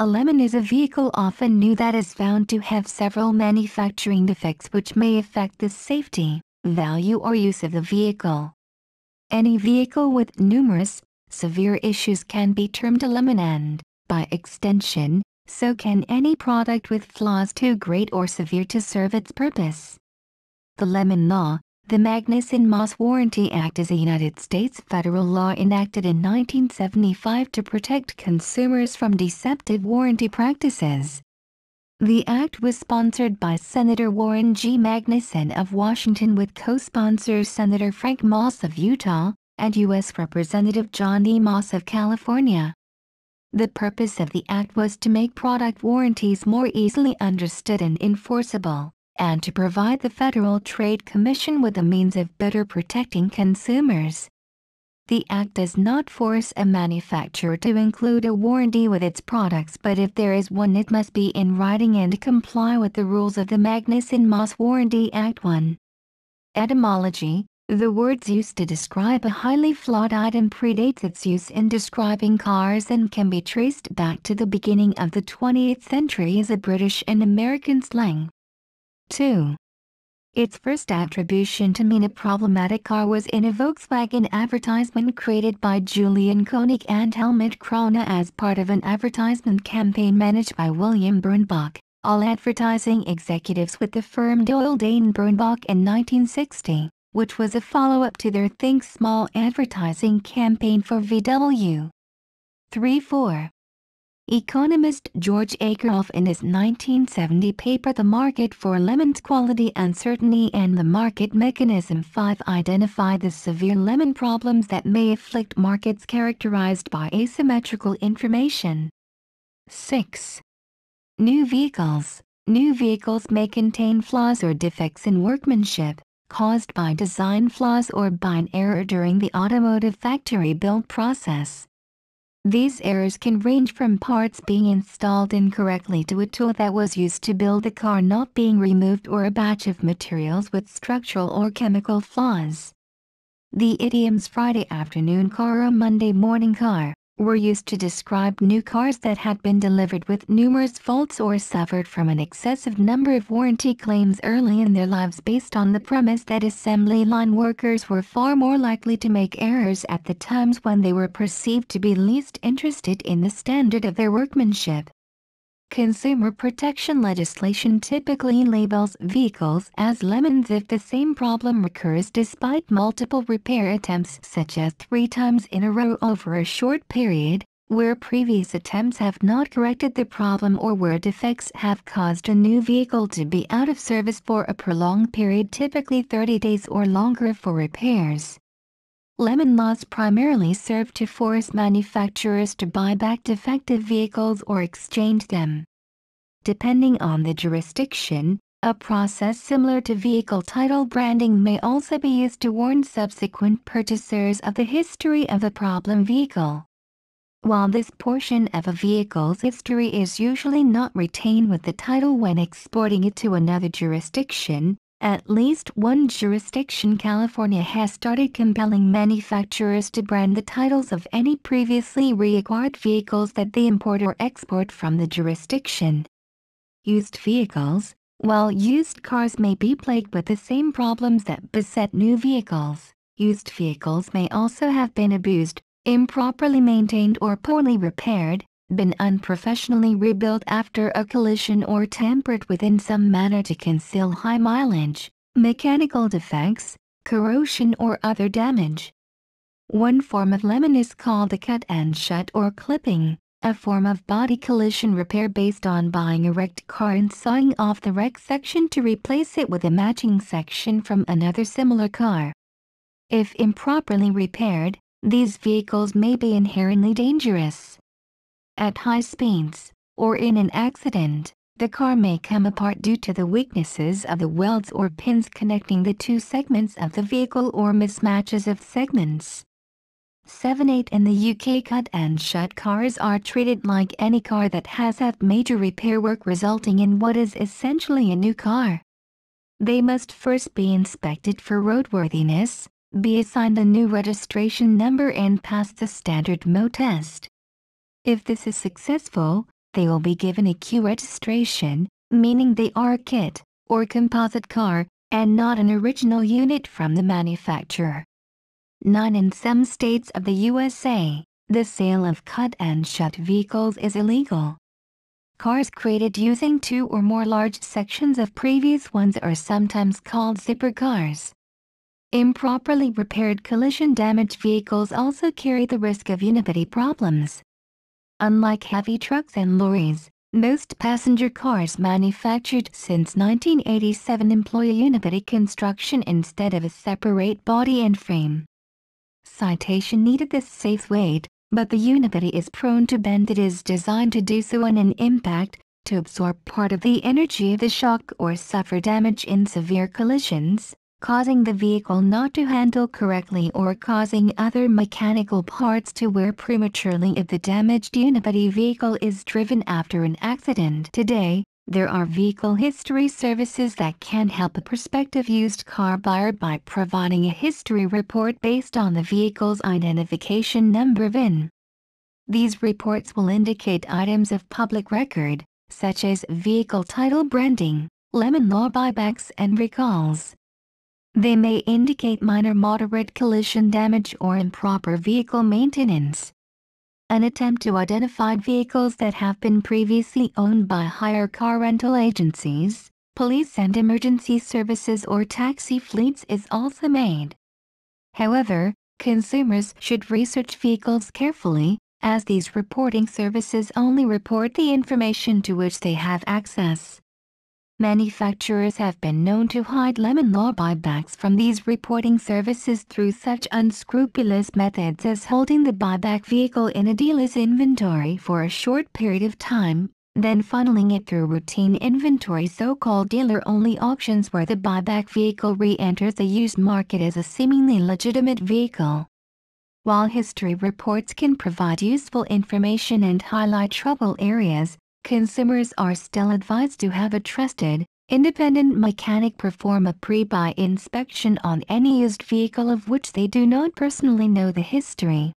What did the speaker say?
A lemon is a vehicle often new that is found to have several manufacturing defects which may affect the safety, value or use of the vehicle. Any vehicle with numerous, severe issues can be termed a lemon and, by extension, so can any product with flaws too great or severe to serve its purpose. The Lemon Law, the Magnuson-Moss Warranty Act is a United States federal law enacted in 1975 to protect consumers from deceptive warranty practices. The act was sponsored by Senator Warren G. Magnuson of Washington with co-sponsors Senator Frank Moss of Utah and U.S. Representative John E. Moss of California. The purpose of the act was to make product warranties more easily understood and enforceable, and to provide the Federal Trade Commission with a means of better protecting consumers. The act does not force a manufacturer to include a warranty with its products, but if there is one, it must be in writing and comply with the rules of the Magnuson-Moss Warranty Act. 1. Etymology. The words used to describe a highly flawed item predates its use in describing cars and can be traced back to the beginning of the 20th century as a British and American slang. 2. Its first attribution to mean a problematic car was in a Volkswagen advertisement created by Julian Koenig and Helmut Krone as part of an advertisement campaign managed by William Bernbach, all advertising executives with the firm Doyle Dane Bernbach in 1960, which was a follow-up to their Think Small advertising campaign for VW. 3-4. Economist George Akerlof in his 1970 paper The Market for Lemons, Quality, Uncertainty and the Market Mechanism 5 identified the severe lemon problems that may afflict markets characterized by asymmetrical information. 6. New vehicles. New vehicles may contain flaws or defects in workmanship, caused by design flaws or by an error during the automotive factory build process. These errors can range from parts being installed incorrectly to a tool that was used to build the car not being removed or a batch of materials with structural or chemical flaws. The idioms Friday afternoon car or Monday morning car were used to describe new cars that had been delivered with numerous faults or suffered from an excessive number of warranty claims early in their lives, based on the premise that assembly line workers were far more likely to make errors at the times when they were perceived to be least interested in the standard of their workmanship. Consumer protection legislation typically labels vehicles as lemons if the same problem recurs despite multiple repair attempts, such as 3 times in a row over a short period, where previous attempts have not corrected the problem or where defects have caused a new vehicle to be out of service for a prolonged period, typically 30 days or longer, for repairs. Lemon laws primarily serve to force manufacturers to buy back defective vehicles or exchange them. Depending on the jurisdiction, a process similar to vehicle title branding may also be used to warn subsequent purchasers of the history of a problem vehicle. While this portion of a vehicle's history is usually not retained with the title when exporting it to another jurisdiction, at least one jurisdiction, California, has started compelling manufacturers to brand the titles of any previously reacquired vehicles that they import or export from the jurisdiction. Used vehicles. While used cars may be plagued with the same problems that beset new vehicles, used vehicles may also have been abused, improperly maintained or poorly repaired, been unprofessionally rebuilt after a collision, or tampered with in some manner to conceal high mileage, mechanical defects, corrosion or other damage. One form of lemon is called a cut and shut or clipping, a form of body collision repair based on buying a wrecked car and sawing off the wrecked section to replace it with a matching section from another similar car. If improperly repaired, these vehicles may be inherently dangerous. At high speeds, or in an accident, the car may come apart due to the weaknesses of the welds or pins connecting the two segments of the vehicle or mismatches of segments. 7-8 in the UK, cut and shut cars are treated like any car that has had major repair work resulting in what is essentially a new car. They must first be inspected for roadworthiness, be assigned a new registration number and pass the standard MO test. If this is successful, they will be given a Q registration, meaning they are a kit, or composite car, and not an original unit from the manufacturer. 9. In some states of the USA, the sale of cut-and-shut vehicles is illegal. Cars created using 2 or more large sections of previous ones are sometimes called zipper cars. Improperly repaired collision-damaged vehicles also carry the risk of unibody problems. Unlike heavy trucks and lorries, most passenger cars manufactured since 1987 employ a unibody construction instead of a separate body and frame. Citation needed. This saves weight, but the unibody is prone to bend. It is designed to do so on an impact, to absorb part of the energy of the shock or suffer damage in severe collisions, causing the vehicle not to handle correctly or causing other mechanical parts to wear prematurely if the damaged unibody vehicle is driven after an accident. Today, there are vehicle history services that can help a prospective used car buyer by providing a history report based on the vehicle's identification number VIN. These reports will indicate items of public record, such as vehicle title branding, lemon law buybacks and recalls. They may indicate minor moderate collision damage or improper vehicle maintenance. An attempt to identify vehicles that have been previously owned by hire car rental agencies, police and emergency services or taxi fleets is also made. However, consumers should research vehicles carefully, as these reporting services only report the information to which they have access. Manufacturers have been known to hide lemon law buybacks from these reporting services through such unscrupulous methods as holding the buyback vehicle in a dealer's inventory for a short period of time, then funneling it through routine inventory, so-called dealer-only auctions where the buyback vehicle re-enters the used market as a seemingly legitimate vehicle. While history reports can provide useful information and highlight trouble areas, consumers are still advised to have a trusted, independent mechanic perform a pre-buy inspection on any used vehicle of which they do not personally know the history.